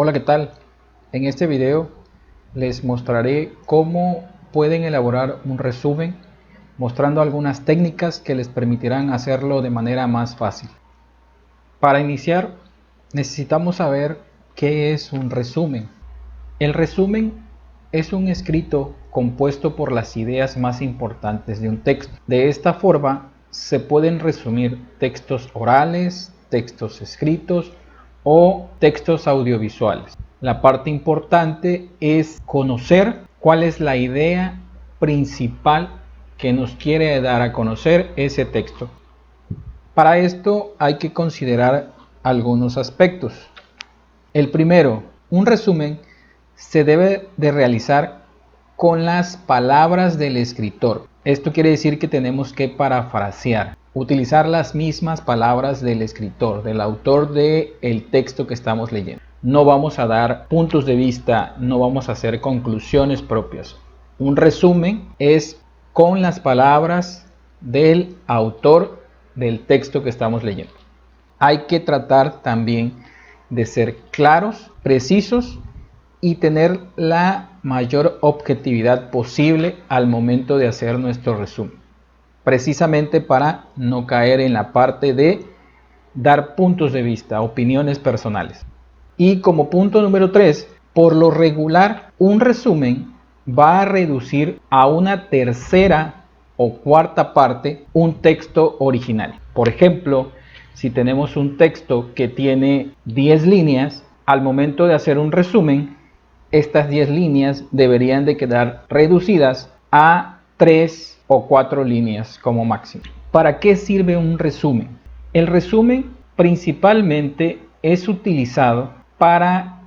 Hola, ¿qué tal? En este video les mostraré cómo pueden elaborar un resumen, mostrando algunas técnicas que les permitirán hacerlo de manera más fácil. Para iniciar, necesitamos saber qué es un resumen. El resumen es un escrito compuesto por las ideas más importantes de un texto. De esta forma, se pueden resumir textos orales, textos escritos o textos audiovisuales. La parte importante es conocer cuál es la idea principal que nos quiere dar a conocer ese texto. Para esto hay que considerar algunos aspectos. El primero, un resumen se debe de realizar con las palabras del escritor. Esto quiere decir que tenemos que parafrasear, utilizar las mismas palabras del escritor, del autor del texto que estamos leyendo. No vamos a dar puntos de vista, no vamos a hacer conclusiones propias. Un resumen es con las palabras del autor del texto que estamos leyendo. Hay que tratar también de ser claros, precisos y tener la mayor objetividad posible al momento de hacer nuestro resumen, precisamente para no caer en la parte de dar puntos de vista, opiniones personales. Y como punto número 3, por lo regular, un resumen va a reducir a una tercera o cuarta parte un texto original. Por ejemplo, si tenemos un texto que tiene 10 líneas, al momento de hacer un resumen, estas 10 líneas deberían de quedar reducidas a 3 o 4 líneas como máximo. ¿Para qué sirve un resumen? El resumen principalmente es utilizado para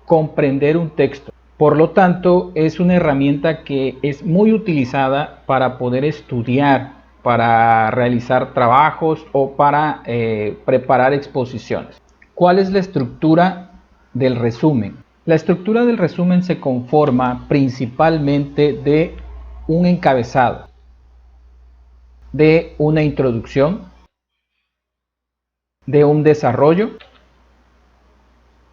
comprender un texto. Por lo tanto, es una herramienta que es muy utilizada para poder estudiar, para realizar trabajos o para preparar exposiciones. ¿Cuál es la estructura del resumen? La estructura del resumen se conforma principalmente de un encabezado, de una introducción, de un desarrollo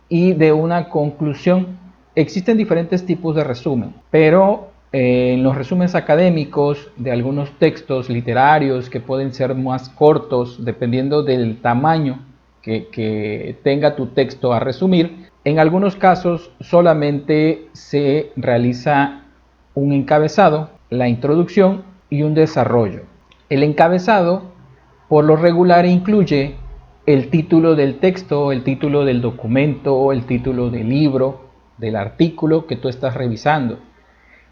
y de una conclusión. Existen diferentes tipos de resumen, pero en los resúmenes académicos de algunos textos literarios que pueden ser más cortos dependiendo del tamaño que tenga tu texto a resumir, en algunos casos solamente se realiza un encabezado, la introducción y un desarrollo. El encabezado por lo regular incluye el título del texto, el título del documento, el título del libro, del artículo que tú estás revisando,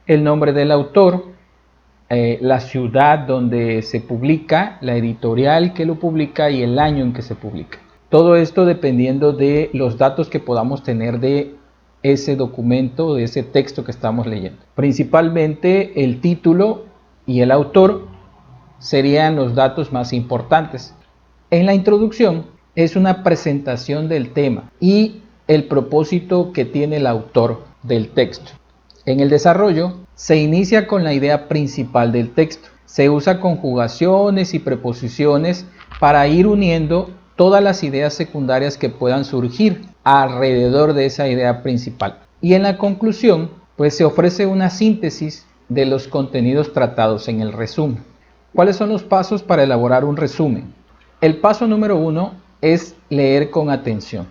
el nombre del autor, la ciudad donde se publica, la editorial que lo publica y el año en que se publica. Todo esto dependiendo de los datos que podamos tener de ese documento, de ese texto que estamos leyendo. Principalmente el título y el autor serían los datos más importantes. En la introducción es una presentación del tema y el propósito que tiene el autor del texto. En el desarrollo se inicia con la idea principal del texto. Se usa conjugaciones y preposiciones para ir uniendo todas las ideas secundarias que puedan surgir alrededor de esa idea principal. Y en la conclusión, pues se ofrece una síntesis de los contenidos tratados en el resumen. ¿Cuáles son los pasos para elaborar un resumen? El paso número 1 es leer con atención.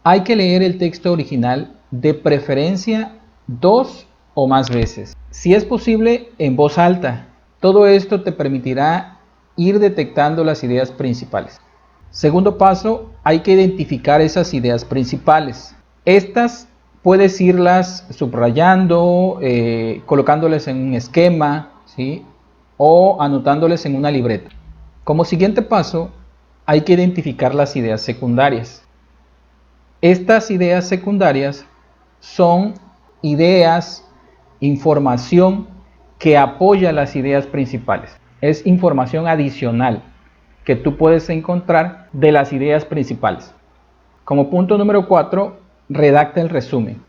Hay que leer el texto original, de preferencia 2 o más veces. Si es posible, en voz alta. Todo esto te permitirá ir detectando las ideas principales. Segundo paso, hay que identificar esas ideas principales. Estas puedes irlas subrayando, colocándoles en un esquema, ¿sí? O anotándoles en una libreta. Como siguiente paso, hay que identificar las ideas secundarias. Estas ideas secundarias son ideas, información que apoya las ideas principales. Es información adicional que tú puedes encontrar de las ideas principales. Como punto número 4, redacta el resumen.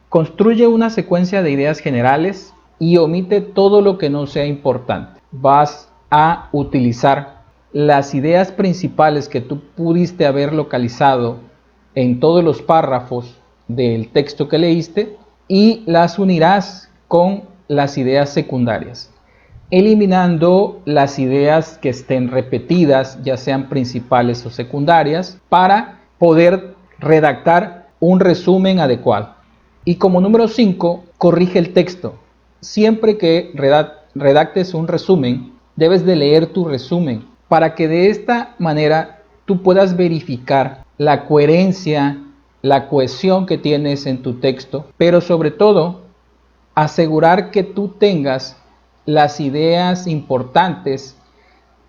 Construye una secuencia de ideas generales y omite todo lo que no sea importante. Vas a utilizar las ideas principales que tú pudiste haber localizado en todos los párrafos del texto que leíste y las unirás con las ideas secundarias, eliminando las ideas que estén repetidas, ya sean principales o secundarias, para poder redactar un resumen adecuado. Y como número 5, corrige el texto. Siempre que redactes un resumen, debes de leer tu resumen para que de esta manera tú puedas verificar la coherencia, la cohesión que tienes en tu texto, pero sobre todo asegurar que tú tengas las ideas importantes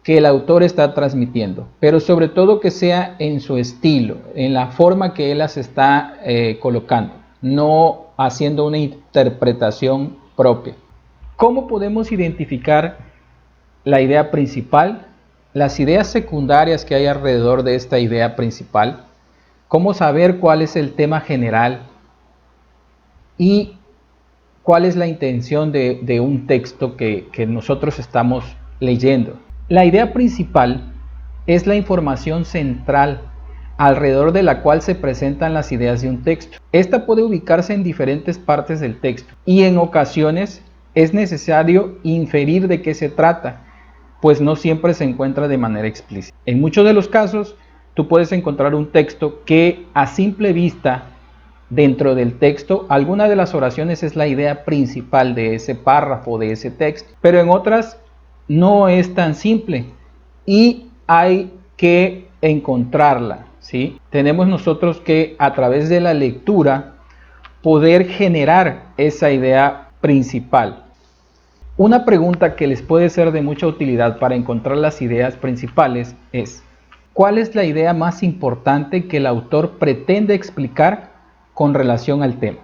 que el autor está transmitiendo, pero sobre todo que sea en su estilo, en la forma que él las está colocando, no haciendo una interpretación propia. ¿Cómo podemos identificar la idea principal, las ideas secundarias que hay alrededor de esta idea principal? ¿Cómo saber cuál es el tema general y cuál es la intención de un texto que nosotros estamos leyendo? La idea principal es la información central alrededor de la cual se presentan las ideas de un texto. Esta puede ubicarse en diferentes partes del texto y en ocasiones es necesario inferir de qué se trata, pues no siempre se encuentra de manera explícita. En muchos de los casos, tú puedes encontrar un texto que a simple vista, dentro del texto, alguna de las oraciones es la idea principal de ese párrafo, de ese texto, pero en otras no es tan simple y hay que encontrarla, ¿sí? Tenemos nosotros que a través de la lectura poder generar esa idea principal. Una pregunta que les puede ser de mucha utilidad para encontrar las ideas principales es: ¿cuál es la idea más importante que el autor pretende explicar con relación al tema?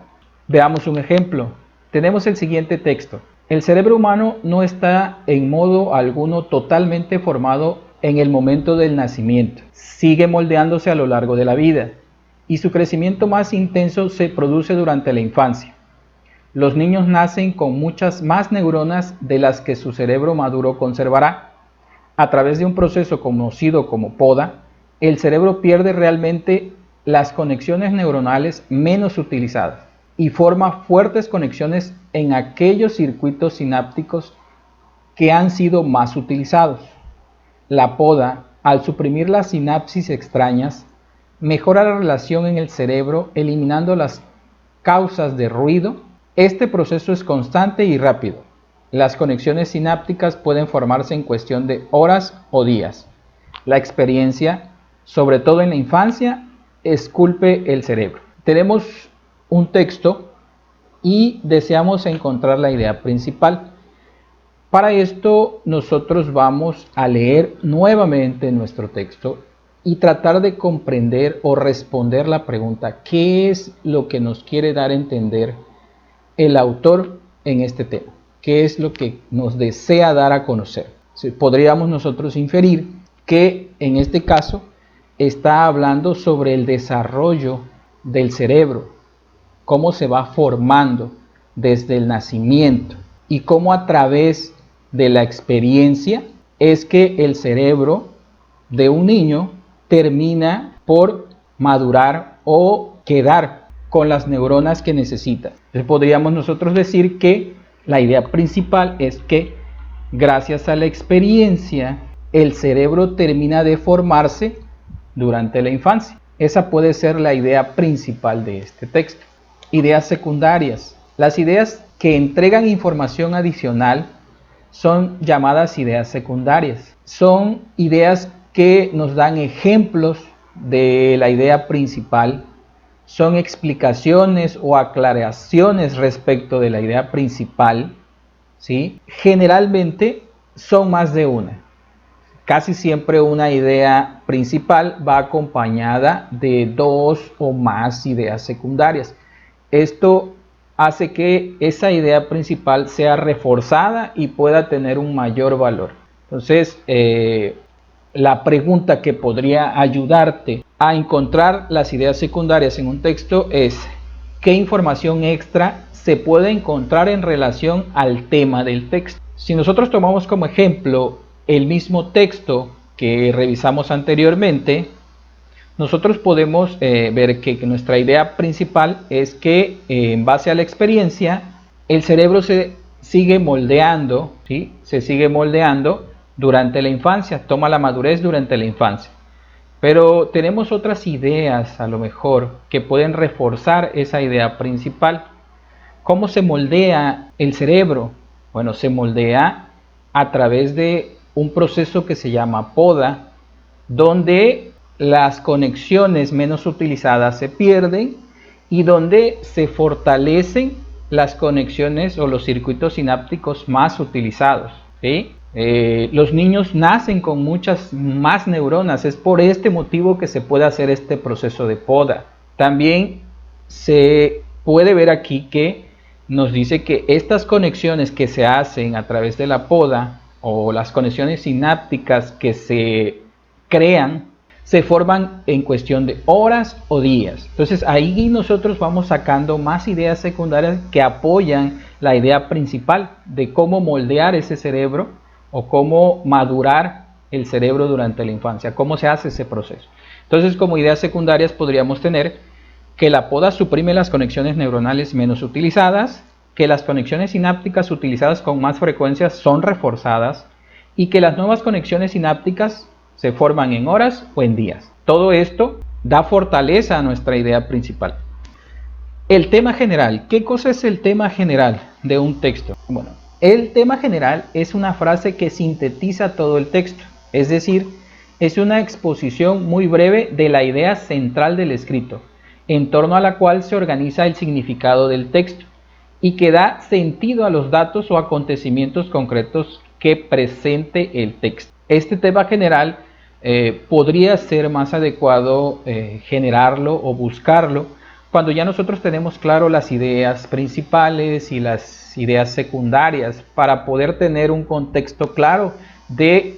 Veamos un ejemplo. Tenemos el siguiente texto: el cerebro humano no está en modo alguno totalmente formado en el momento del nacimiento. Sigue moldeándose a lo largo de la vida y su crecimiento más intenso se produce durante la infancia. Los niños nacen con muchas más neuronas de las que su cerebro maduro conservará. A través de un proceso conocido como poda, el cerebro pierde realmente las conexiones neuronales menos utilizadas y forma fuertes conexiones en aquellos circuitos sinápticos que han sido más utilizados. La poda, al suprimir las sinapsis extrañas, mejora la relación en el cerebro, eliminando las causas de ruido. Este proceso es constante y rápido. Las conexiones sinápticas pueden formarse en cuestión de horas o días. La experiencia, sobre todo en la infancia, esculpe el cerebro. Tenemos un texto y deseamos encontrar la idea principal. Para esto nosotros vamos a leer nuevamente nuestro texto y tratar de comprender o responder la pregunta: ¿qué es lo que nos quiere dar a entender el autor en este tema? ¿Qué es lo que nos desea dar a conocer? Podríamos nosotros inferir que en este caso está hablando sobre el desarrollo del cerebro, cómo se va formando desde el nacimiento y cómo a través de la experiencia es que el cerebro de un niño termina por madurar o quedar con las neuronas que necesita. Entonces podríamos nosotros decir que la idea principal es que gracias a la experiencia el cerebro termina de formarse durante la infancia. Esa puede ser la idea principal de este texto. Ideas secundarias. Las ideas que entregan información adicional son llamadas ideas secundarias. Son ideas que nos dan ejemplos de la idea principal. Son explicaciones o aclaraciones respecto de la idea principal, ¿sí? Generalmente son más de una. Casi siempre una idea principal va acompañada de dos o más ideas secundarias. Esto hace que esa idea principal sea reforzada y pueda tener un mayor valor. Entonces, la pregunta que podría ayudarte a encontrar las ideas secundarias en un texto es: ¿qué información extra se puede encontrar en relación al tema del texto? Si nosotros tomamos como ejemplo el mismo texto que revisamos anteriormente, nosotros podemos ver que nuestra idea principal es que en base a la experiencia, el cerebro se sigue moldeando, ¿sí? Se sigue moldeando durante la infancia, toma la madurez durante la infancia. Pero tenemos otras ideas a lo mejor que pueden reforzar esa idea principal. ¿Cómo se moldea el cerebro? Bueno, se moldea a través de un proceso que se llama poda, donde las conexiones menos utilizadas se pierden y donde se fortalecen las conexiones o los circuitos sinápticos más utilizados, ¿sí? Los niños nacen con muchas más neuronas, es por este motivo que se puede hacer este proceso de poda. También se puede ver aquí que nos dice que estas conexiones que se hacen a través de la poda o las conexiones sinápticas que se crean se forman en cuestión de horas o días. Entonces ahí nosotros vamos sacando más ideas secundarias que apoyan la idea principal de cómo moldear ese cerebro o cómo madurar el cerebro durante la infancia, cómo se hace ese proceso. Entonces, como ideas secundarias podríamos tener que la poda suprime las conexiones neuronales menos utilizadas, que las conexiones sinápticas utilizadas con más frecuencia son reforzadas y que las nuevas conexiones sinápticas se forman en horas o en días. Todo esto da fortaleza a nuestra idea principal. El tema general. ¿Qué cosa es el tema general de un texto? Bueno, el tema general es una frase que sintetiza todo el texto, es decir, es una exposición muy breve de la idea central del escrito, en torno a la cual se organiza el significado del texto y que da sentido a los datos o acontecimientos concretos que presente el texto. Este tema general podría ser más adecuado generarlo o buscarlo cuando ya nosotros tenemos claro las ideas principales y las ideas secundarias para poder tener un contexto claro de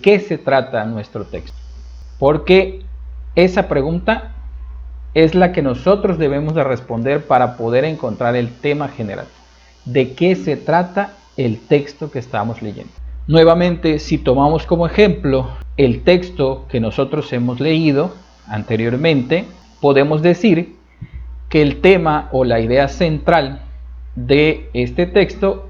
qué se trata nuestro texto. Porque esa pregunta es la que nosotros debemos de responder para poder encontrar el tema general. ¿De qué se trata el texto que estamos leyendo? Nuevamente, si tomamos como ejemplo el texto que nosotros hemos leído anteriormente, podemos decir que el tema o la idea central de este texto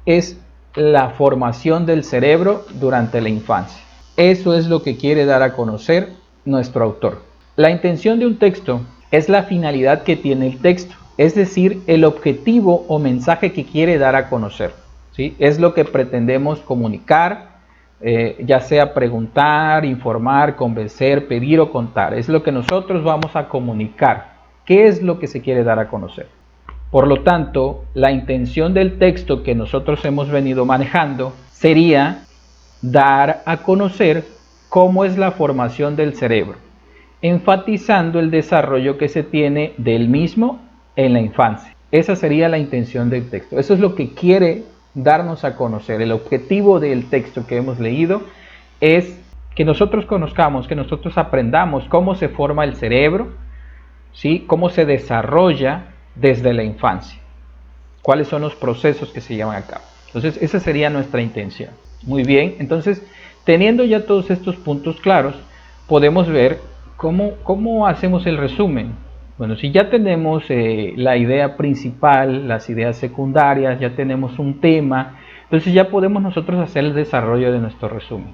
es la formación del cerebro durante la infancia. Eso es lo que quiere dar a conocer nuestro autor. La intención de un texto es la finalidad que tiene el texto, es decir, el objetivo o mensaje que quiere dar a conocer, ¿sí? Es lo que pretendemos comunicar, ya sea preguntar, informar, convencer, pedir o contar. Es lo que nosotros vamos a comunicar. ¿Qué es lo que se quiere dar a conocer? Por lo tanto, la intención del texto que nosotros hemos venido manejando sería dar a conocer cómo es la formación del cerebro, enfatizando el desarrollo que se tiene del mismo en la infancia. Esa sería la intención del texto. Eso es lo que quiere darnos a conocer. El objetivo del texto que hemos leído es que nosotros conozcamos, que nosotros aprendamos cómo se forma el cerebro, ¿sí? Cómo se desarrolla desde la infancia, cuáles son los procesos que se llevan a cabo. Entonces esa sería nuestra intención. Muy bien, entonces teniendo ya todos estos puntos claros, podemos ver cómo hacemos el resumen. Bueno, si ya tenemos la idea principal, las ideas secundarias, ya tenemos un tema, entonces ya podemos nosotros hacer el desarrollo de nuestro resumen.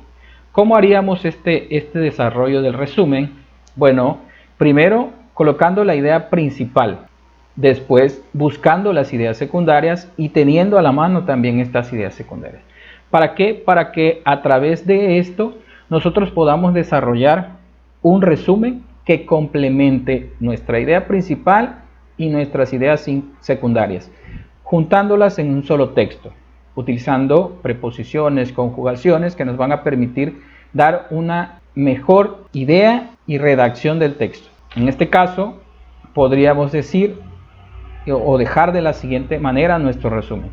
¿Cómo haríamos este desarrollo del resumen? Bueno, primero colocando la idea principal, después buscando las ideas secundarias y teniendo a la mano también estas ideas secundarias. ¿Para qué? Para que a través de esto nosotros podamos desarrollar un resumen que complemente nuestra idea principal y nuestras ideas secundarias, juntándolas en un solo texto, utilizando preposiciones, conjugaciones que nos van a permitir dar una mejor idea y redacción del texto. En este caso, podríamos decir o dejar de la siguiente manera nuestro resumen.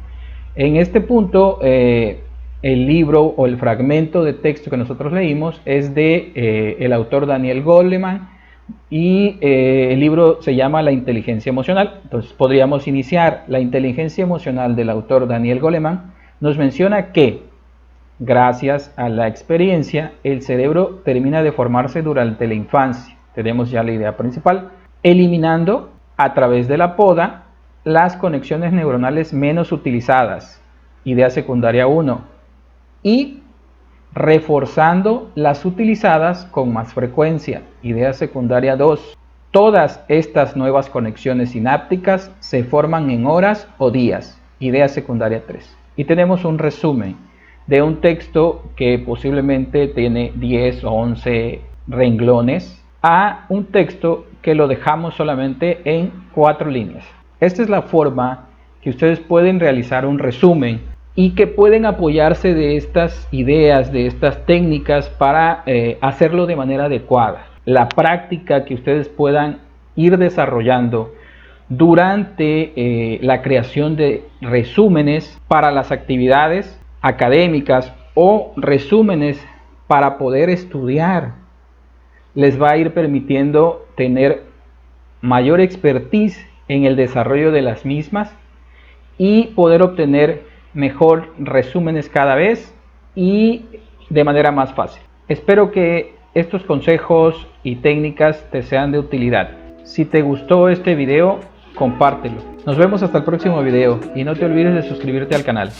En este punto, el libro o el fragmento de texto que nosotros leímos es de el autor Daniel Goleman y el libro se llama La inteligencia emocional. Entonces podríamos iniciar. La inteligencia emocional del autor Daniel Goleman nos menciona que gracias a la experiencia el cerebro termina de formarse durante la infancia. tenemos ya la idea principal, eliminando a través de la poda las conexiones neuronales menos utilizadas, idea secundaria 1, y reforzando las utilizadas con más frecuencia, idea secundaria 2. Todas estas nuevas conexiones sinápticas se forman en horas o días, idea secundaria 3. Y tenemos un resumen de un texto que posiblemente tiene 10 o 11 renglones a un texto que lo dejamos solamente en 4 líneas. Esta es la forma que ustedes pueden realizar un resumen y que pueden apoyarse de estas ideas, de estas técnicas para hacerlo de manera adecuada. La práctica que ustedes puedan ir desarrollando durante la creación de resúmenes para las actividades académicas o resúmenes para poder estudiar les va a ir permitiendo tener mayor expertise en el desarrollo de las mismas y poder obtener mejor resúmenes cada vez y de manera más fácil. Espero que estos consejos y técnicas te sean de utilidad. Si te gustó este video, compártelo. Nos vemos hasta el próximo video y no te olvides de suscribirte al canal.